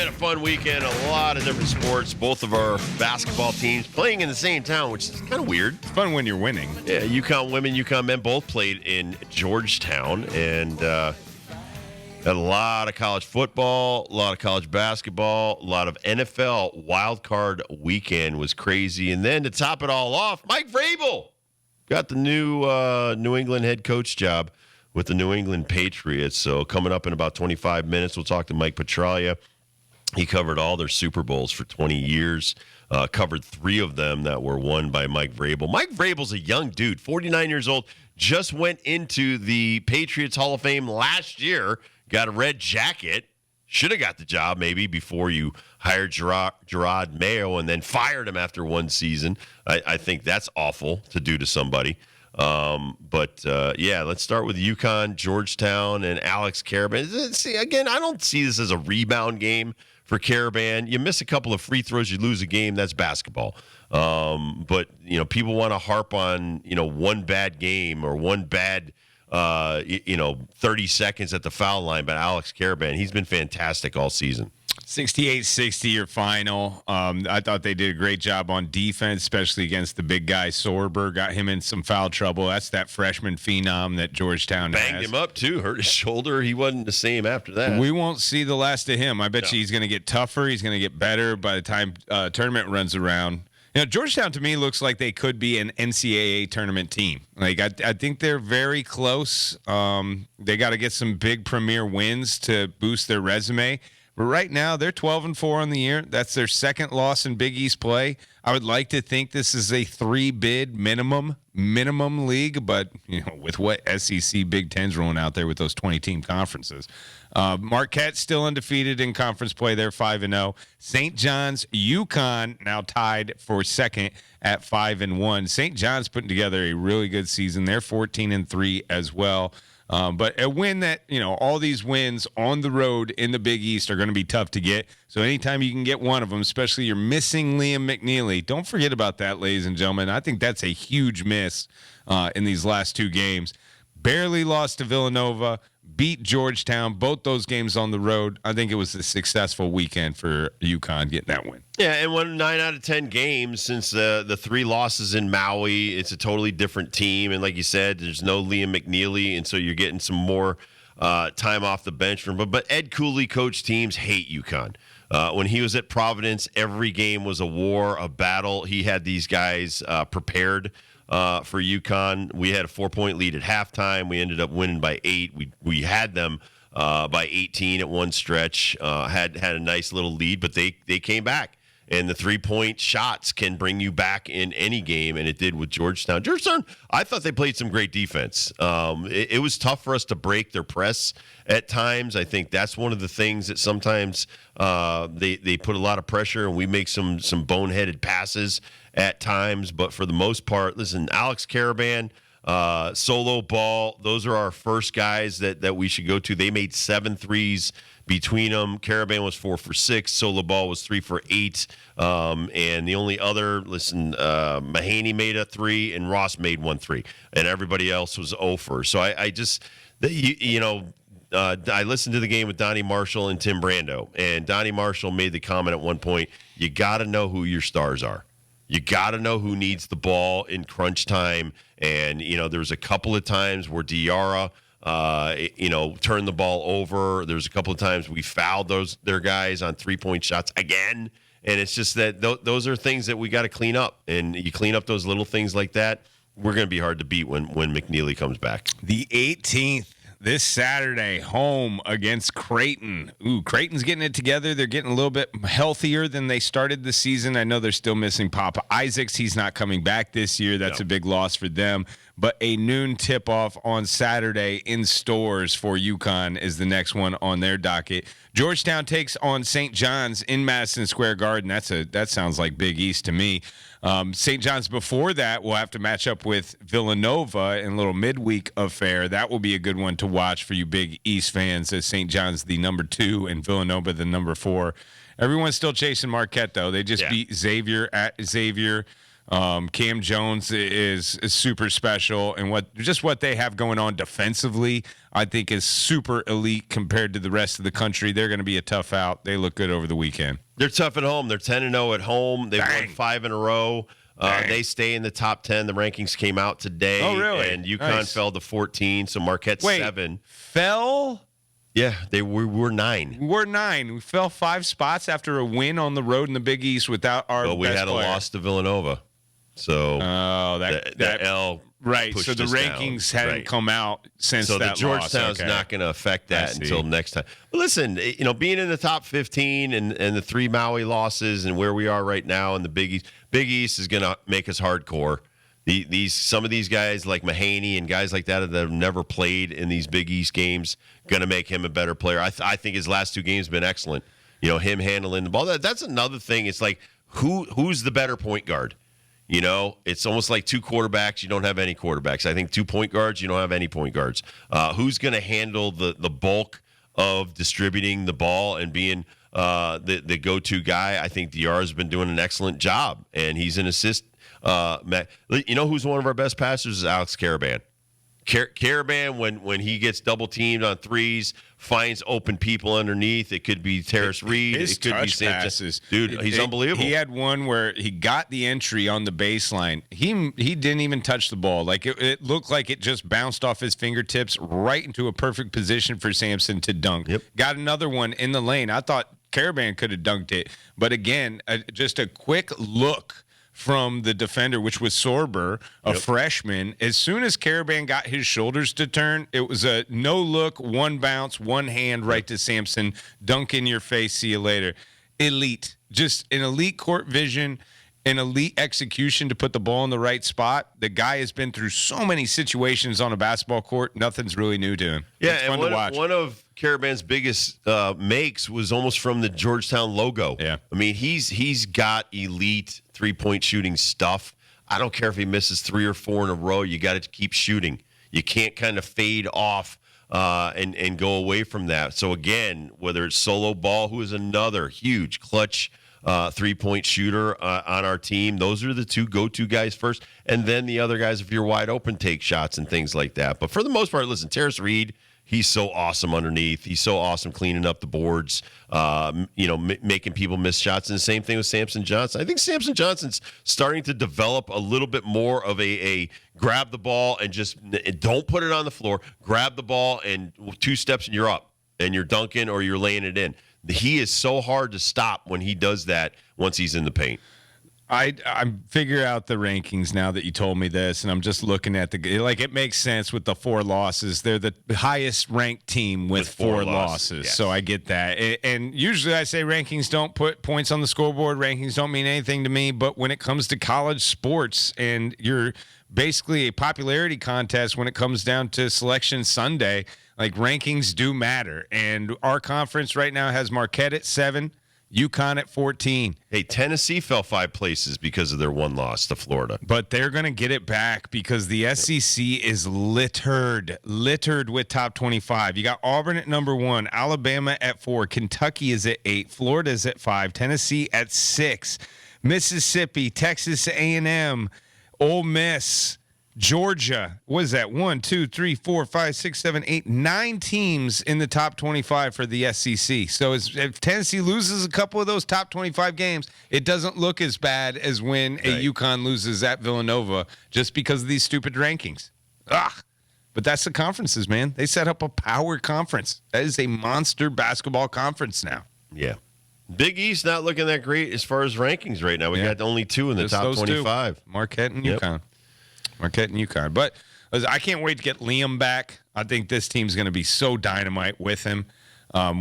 had a fun weekend, a lot of different sports. Both of our basketball teams playing in the same town, which is kind of weird. It's fun when you're winning. Yeah, Uconn women, Uconn men both played in Georgetown, and had a lot of college football, a lot of college basketball, a lot of NFL. Wild card weekend was crazy. And then to top it all off, Mike Vrabel got the new New England head coach job with the New England Patriots. So coming up in about 25 minutes, we'll talk to Mike Petraglia. He covered all their Super Bowls for 20 years, covered 3 of them that were won by Mike Vrabel. Mike Vrabel's a young dude, 49 years old, just went into the Patriots Hall of Fame last year, got a red jacket, should have got the job maybe before you hired Gerard Mayo and then fired him after one season. I think that's awful to do to somebody. Let's start with UConn, Georgetown, and Alex Karaban. See, again, I don't see this as a rebound game for Karaban. You miss a couple of free throws, you lose a game. That's basketball. People want to harp on, one bad game or one bad, 30 seconds at the foul line. But Alex Karaban, he's been fantastic all season. 68-60 your final. I thought they did a great job on defense, especially against the big guy. Sorber got him in some foul trouble. That's that freshman phenom that Georgetown banged him up, too. Hurt his shoulder. He wasn't the same after that. We won't see the last of him. I bet you he's going to get tougher. He's going to get better by the time tournament runs around. Georgetown to me looks like they could be an NCAA tournament team. Like I think they're very close. They got to get some big premier wins to boost their resume. But right now, they're 12-4 on the year. That's their second loss in Big East play. I would like to think this is a 3-bid minimum league, but with what SEC Big Ten's rolling out there with those 20-team conferences. Marquette's still undefeated in conference play. They're 5-0. St. John's, UConn now tied for second at 5-1. St. John's putting together a really good season. They're 14-3 as well. But a win that, all these wins on the road in the Big East are going to be tough to get. So anytime you can get one of them, especially you're missing Liam McNeely, don't forget about that, ladies and gentlemen. I think that's a huge miss in these last 2 games. Barely lost to Villanova, beat Georgetown, both those games on the road. I think it was a successful weekend for UConn getting that win. Yeah, and won 9 out of 10 games since the 3 losses in Maui. It's a totally different team. And like you said, there's no Liam McNeely, and so you're getting some more time off the bench from him. But Ed Cooley coached teams hate UConn. When he was at Providence, every game was a war, a battle. He had these guys prepared for UConn. We had a 4-point lead at halftime. We ended up winning by 8. We had them by 18 at one stretch. Had a nice little lead, but they came back. And the 3-point shots can bring you back in any game, and it did with Georgetown. Georgetown, I thought they played some great defense. It was tough for us to break their press at times. I think that's one of the things that sometimes they put a lot of pressure, and we make some boneheaded passes at times. But for the most part, listen, Alex Karaban, solo ball, those are our first guys that we should go to. They made 7 threes between them. Karaban was 4 for 6. Solo ball was 3 for 8. And the only other, Mahaney made a 3 and Ross made 1 3. And everybody else was 0 for. So I listened to the game with Donnie Marshall and Tim Brando. And Donnie Marshall made the comment at one point, you got to know who your stars are. You got to know who needs the ball in crunch time. And, there was a couple of times where Diarra turned the ball over. There's a couple of times we fouled their guys on 3-point shots again. And it's just that those are things that we got to clean up. And you clean up those little things like that, we're going to be hard to beat when McNeely comes back. The 18th, this Saturday, home against Creighton. Creighton's getting it together. They're getting a little bit healthier than they started the season. I know they're still missing Papa Isaacs. He's not coming back this year. That's a big loss for them. But a noon tip-off on Saturday in stores for UConn is the next one on their docket. Georgetown takes on St. John's in Madison Square Garden. That sounds like Big East to me. St. John's before that will have to match up with Villanova in a little midweek affair. That will be a good one to watch for you Big East fans, as St. John's the number 2 and Villanova the number 4. Everyone's still chasing Marquette, though. They just beat Xavier at Xavier. Cam Jones is super special, and what they have going on defensively, I think, is super elite compared to the rest of the country. They're going to be a tough out. They look good over the weekend. They're tough at home. They're 10-0 at home. They've won 5 in a row. They stay in the top 10. The rankings came out today. Oh, really? And UConn fell to 14, so Marquette's 7. Fell? Yeah, we're 9. We're 9. We fell 5 spots after a win on the road in the Big East without our Well, we best had a player. loss to Villanova. So that L right. pushed So the us rankings down. hadn't come out since so that the Georgetown's loss. not going to affect that until next time. But listen, being in the top 15 and the 3 Maui losses and where we are right now in the Big East is going to make us hardcore. Some of these guys like Mahaney and guys like that have never played in these Big East games going to make him a better player. I think his last 2 games have been excellent. Him handling the ball. That's another thing. It's like who's the better point guard? It's almost like 2 quarterbacks. You don't have any quarterbacks. I think 2 point guards. You don't have any point guards. Who's going to handle the bulk of distributing the ball and being the go-to guy? I think DR has been doing an excellent job, and he's an assist. Who's one of our best passers is Alex Caravan. Caravan, when he gets double teamed on threes, finds open people underneath. It could be Terrace Reed. His It could be Sam passes. Dude, he's unbelievable. He had one where he got the entry on the baseline. He didn't even touch the ball. Like it looked like it just bounced off his fingertips right into a perfect position for Sampson to dunk. Yep. Got another one in the lane. I thought Caravan could have dunked it, but again, just a quick look from the defender, which was Sorber, a freshman. As soon as Caravan got his shoulders to turn, it was a no look, 1 bounce, 1 hand right to Sampson. Dunk in your face. See you later. Elite. Just an elite court vision, an elite execution to put the ball in the right spot. The guy has been through so many situations on a basketball court. Nothing's really new to him. Yeah, it's and fun to watch. One of Caravan's biggest makes was almost from the Georgetown logo. Yeah. I mean, he's got elite 3-point shooting stuff. I don't care if he misses 3 or 4 in a row. You got to keep shooting. You can't kind of fade off and go away from that. So, again, whether it's solo ball, who is another huge clutch 3-point shooter on our team, those are the 2 go-to guys first. And then the other guys, if you're wide open, take shots and things like that. But for the most part, listen, Terrace Reed, he's so awesome underneath. He's so awesome cleaning up the boards, making people miss shots. And the same thing with Samson Johnson. I think Samson Johnson's starting to develop a little bit more of a grab the ball and just don't put it on the floor. Grab the ball and 2 steps and you're up and you're dunking or you're laying it in. He is so hard to stop when he does that once he's in the paint. I figure out the rankings now that you told me this, and I'm just looking at it makes sense with the 4 losses. They're the highest ranked team with 4 losses. Yes. So I get that. And usually I say rankings don't put points on the scoreboard. Rankings don't mean anything to me. But when it comes to college sports and you're basically a popularity contest when it comes down to Selection Sunday, like rankings do matter. And our conference right now has Marquette at 7. UConn at 14. Hey, Tennessee fell 5 places because of their 1 loss to Florida. But they're going to get it back because the SEC is littered with top 25. You got Auburn at number 1, Alabama at 4, Kentucky is at 8, Florida is at 5, Tennessee at 6, Mississippi, Texas A&M, Ole Miss, Georgia, what is that? 1, 2, 3, 4, 5, 6, 7, 8, 9 teams in the top 25 for the SEC. So if Tennessee loses a couple of those top 25 games, it doesn't look as bad as when a UConn loses at Villanova just because of these stupid rankings. But that's the conferences, man. They set up a power conference. That is a monster basketball conference now. Yeah. Big East not looking that great as far as rankings right now. We got only 2 in the top 25. Marquette and UConn. Marquette and UConn. But I can't wait to get Liam back. I think this team's going to be so dynamite with him.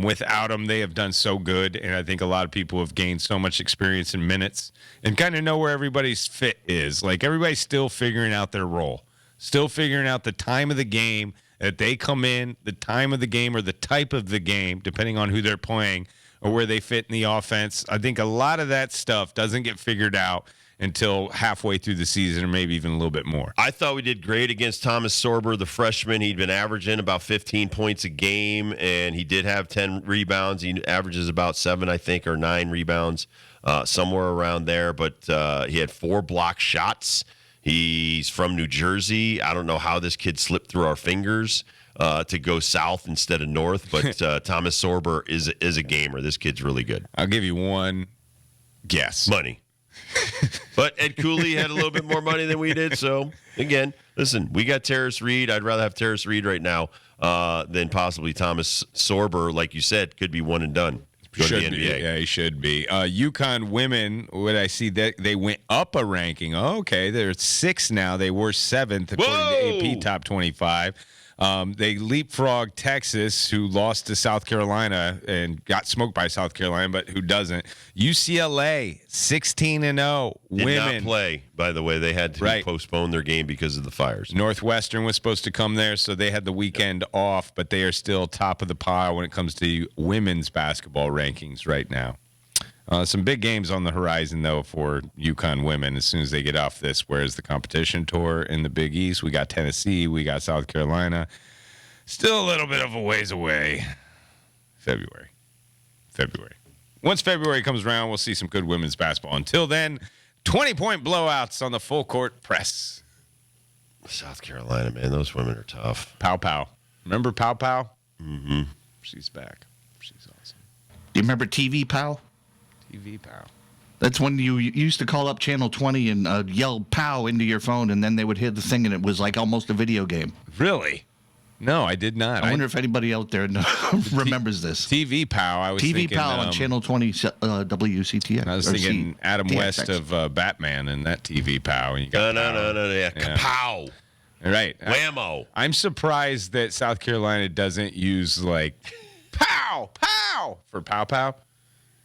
Without him, they have done so good, and I think a lot of people have gained so much experience in minutes and kind of know where everybody's fit is. Like, everybody's still figuring out their role, still figuring out the time of the game that they come in, the time of the game or the type of the game, depending on who they're playing or where they fit in the offense. I think a lot of that stuff doesn't get figured out until halfway through the season or maybe even a little bit more. I thought we did great against Thomas Sorber, the freshman. He'd been averaging about 15 points a game, and he did have 10 rebounds. He averages about 7, I think, or 9 rebounds, somewhere around there. But he had 4 block shots. He's from New Jersey. I don't know how this kid slipped through our fingers to go south instead of north, but Thomas Sorber is a gamer. This kid's really good. I'll give you one guess. Money. But Ed Cooley had a little bit more money than we did. So, again, listen, we got Terrace Reed. I'd rather have Terrace Reed right now than possibly Thomas Sorber. Like you said, could be one and done. Should be. Yeah, he should be. Uconn women, what I see, that they went up a ranking. Oh, okay, they're 6th now. They were 7th according to AP Top 25. They leapfrogged Texas, who lost to South Carolina and got smoked by South Carolina, but who doesn't. UCLA, 16-0. Women did not play, by the way. They had to postpone their game because of the fires. Northwestern was supposed to come there, so they had the weekend off, but they are still top of the pile when it comes to women's basketball rankings right now. Some big games on the horizon, though, for Uconn women as soon as they get off this. Whereas the competition tour in the Big East, we got Tennessee, we got South Carolina. Still a little bit of a ways away. February. Once February comes around, we'll see some good women's basketball. Until then, 20-point blowouts on the full court press. South Carolina, man, those women are tough. Pow Pow. Remember Pow Pow? Mm-hmm. She's back. She's awesome. Do you remember TV Pow? TV Pow. That's when you used to call up Channel 20 and yell "pow" into your phone, and then they would hit the thing, and it was like almost a video game. Really? No, I did not. I wonder if anybody out there remembers this. TV Pow. I was TV thinking, Pow on Channel 20 WCTX. I was thinking Adam West of Batman and that TV Pow. And you got no. Yeah. Kapow. Right. Whammo. I'm surprised that South Carolina doesn't use like pow, pow for pow, pow.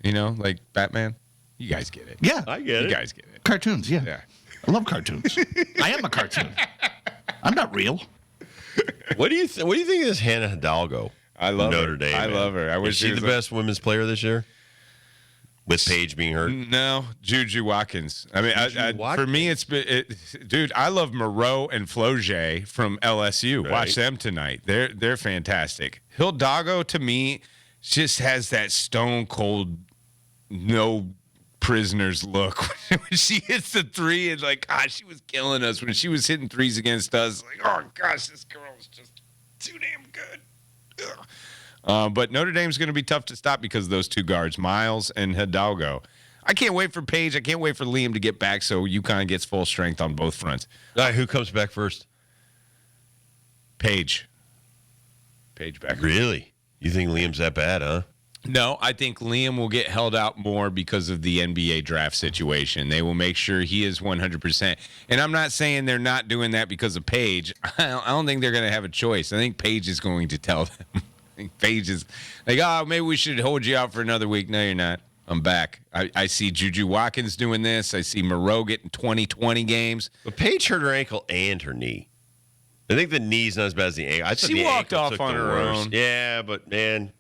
You know, like Batman. You guys get it. Yeah. I get it. You guys get it. Cartoons, yeah. I love cartoons. I am a cartoon. I'm not real. What do you think of this Hannah Hidalgo? I love Notre Dame. I love her. I wish she the best women's player this year? With Paige being hurt? No, Juju Watkins. I mean, for me, it's been, dude. I love Moreau and Floget from LSU. Right. Watch them tonight. They're fantastic. Hidalgo to me just has that stone cold, no prisoners look when she hits the three. And like, gosh, she was killing us when she was hitting threes against us. Like, oh gosh, this girl is just too damn good. Ugh. But Notre Dame's going to be tough to stop because of those two guards, Miles and Hidalgo. I can't wait for Paige. I can't wait for Liam to get back so UConn gets full strength on both fronts. All right, who comes back first? Paige back. Really? You think Liam's that bad, huh? No, I think Liam will get held out more because of the NBA draft situation. They will make sure he is 100%. And I'm not saying they're not doing that because of Paige. I don't think they're going to have a choice. I think Paige is going to tell them. I think Paige is like, oh, maybe we should hold you out for another week. No, you're not. I'm back. I see Juju Watkins doing this. I see Moreau getting 20 games. But Paige hurt her ankle and her knee. I think the knee's not as bad as the ankle. I thought She walked off on her own. Yeah, but man,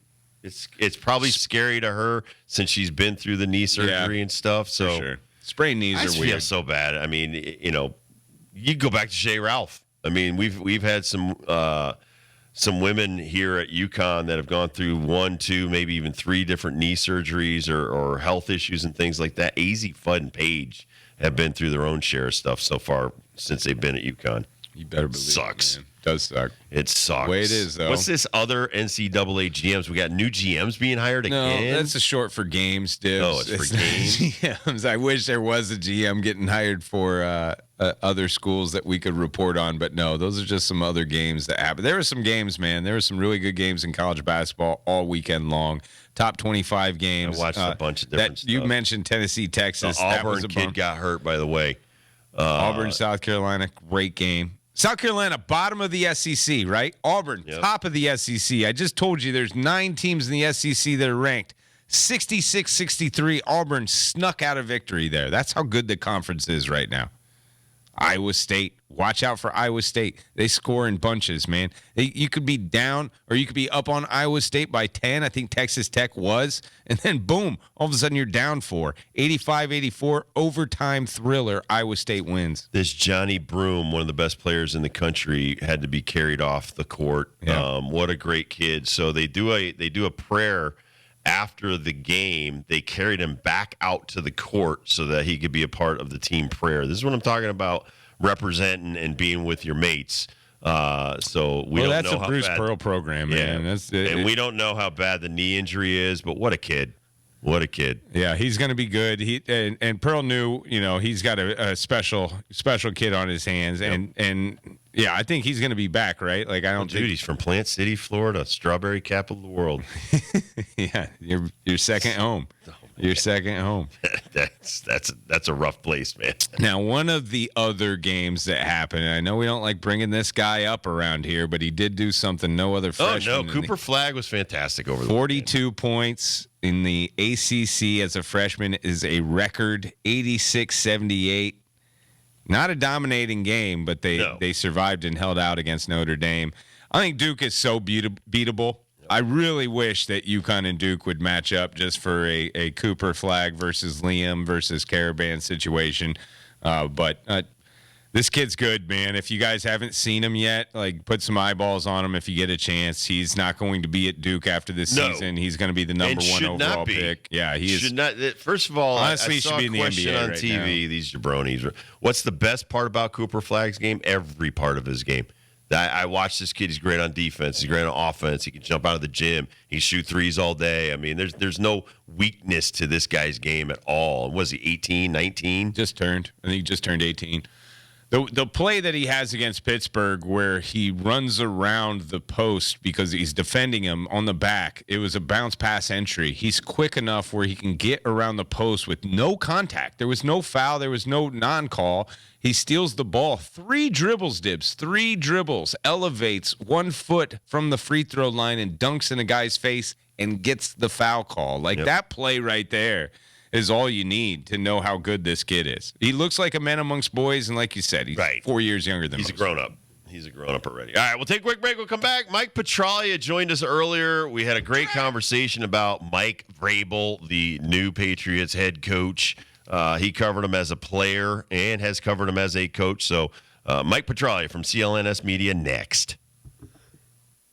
it's probably scary to her since she's been through the knee surgery and stuff. So for sure. Sprained knees I are just weird. feel so bad. I mean, you go back to Shea Ralph. I mean, we've had some women here at UConn that have gone through 1, 2, maybe even 3 different knee surgeries or health issues and things like that. AZ, Fudd, and Paige have been through their own share of stuff so far since they've been at UConn. You better believe Sucks. it, man. Does suck. It sucks. The way it is, though. What's this other NCAA GMs? We got new GMs being hired again? No, that's a short for games, Dibs. Oh, it's for games? GMs. I wish there was a GM getting hired for other schools that we could report on, but no, those are just some other games that happen. There were some games, man. There were some really good games in college basketball all weekend long. Top 25 games. I watched a bunch of different stuff. You mentioned Tennessee, Texas. The Auburn kid got hurt, by the way. Auburn, South Carolina, great game. South Carolina, bottom of the SEC, right? Auburn, top of the SEC. I just told you there's 9 teams in the SEC that are ranked. 66-63, Auburn snuck out a victory there. That's how good the conference is right now. Iowa State. Watch out for Iowa State. They score in bunches, man. You could be down or you could be up on Iowa State by 10. I think Texas Tech was. And then, boom, all of a sudden you're down 4. 85-84, overtime thriller. Iowa State wins. This Johnny Broom, one of the best players in the country, had to be carried off the court. Yeah. What a great kid. So they do a prayer after the game. They carried him back out to the court so that he could be a part of the team prayer. This is what I'm talking about, representing and being with your mates. So we don't that's know a how Bruce bad, Pearl program, man. and we don't know how bad the knee injury is, but what a kid. What a kid. Yeah, he's going to be good. And Pearl knew, he's got a special kid on his hands. Yep. And yeah, I think he's going to be back, right? Like, I don't think he's from Plant City, Florida, strawberry capital of the world. Yeah, your second home. Your second home. That's a rough place, man. Now, one of the other games that happened, and I know we don't like bringing this guy up around here, but he did do something no other freshman. Oh, no, Cooper Flagg was fantastic over the 42 points in the ACC as a freshman is a record 86-78. Not a dominating game, but they survived and held out against Notre Dame. I think Duke is so beatable. I really wish that UConn and Duke would match up just for a Cooper Flagg versus Liam versus Caravan situation. But this kid's good, man. If you guys haven't seen him yet, like, put some eyeballs on him if you get a chance. He's not going to be at Duke after this season. He's going to be the number one overall pick. Yeah, he should not. First of all, honestly, I saw should be in a the question NBA on right TV. now. These jabronis. What's the best part about Cooper Flagg's game? Every part of his game. I watched this kid. He's great on defense. He's great on offense. He can jump out of the gym. He shoot threes all day. I mean, there's no weakness to this guy's game at all. Was he 18, 19? Just turned. I think he just turned 18. The play that he has against Pittsburgh where he runs around the post because he's defending him on the back, it was a bounce pass entry. He's quick enough where he can get around the post with no contact. There was no foul. There was no non-call. He steals the ball. 3 dribbles, Dibs. 3 dribbles. Elevates 1 foot from the free throw line and dunks in a guy's face and gets the foul call. That play right there is all you need to know how good this kid is. He looks like a man amongst boys, and like you said, he's 4 years younger than He's most. a grown-up. He's a grown-up already. All right, we'll take a quick break. We'll come back. Mike Petraglia joined us earlier. We had a great conversation about Mike Vrabel, the new Patriots head coach. He covered him as a player and has covered him as a coach. So Mike Petraglia from CLNS Media next.